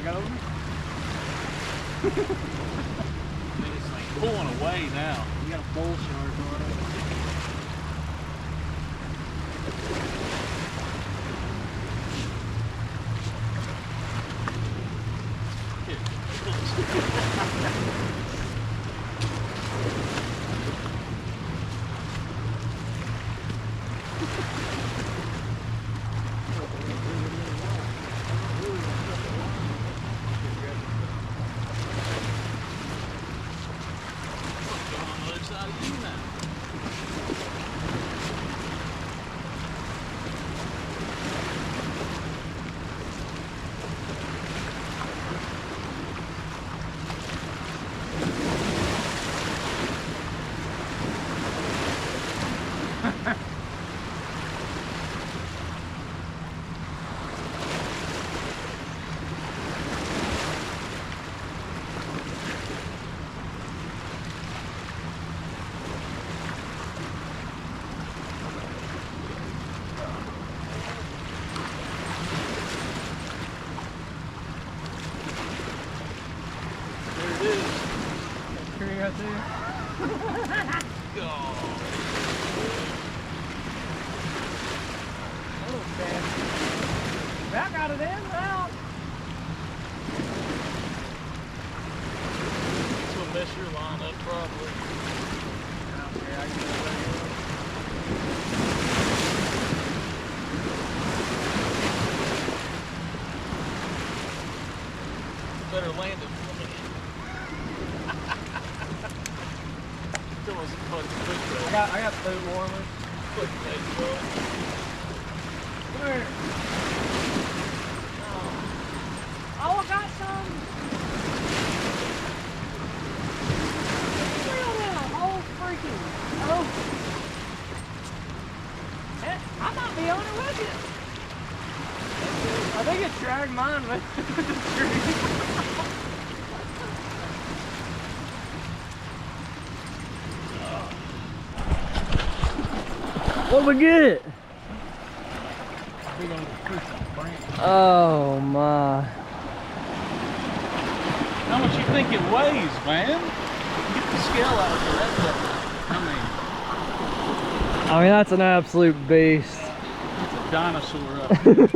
drag over. It's like pulling away now. You got a bull charge on it. Right there. Oh, man. That got it in and out. This will mess your line up probably. Okay, I can go right here. Better land it for me. I got boot warmers. Where? Oh, I got some. Whole freaking. Oh. I might be on it with you. I think it dragged mine with the tree. What we get? Oh my. How much you think it weighs, man? Get the scale out of that. I mean, that's an absolute beast. It's a dinosaur up here.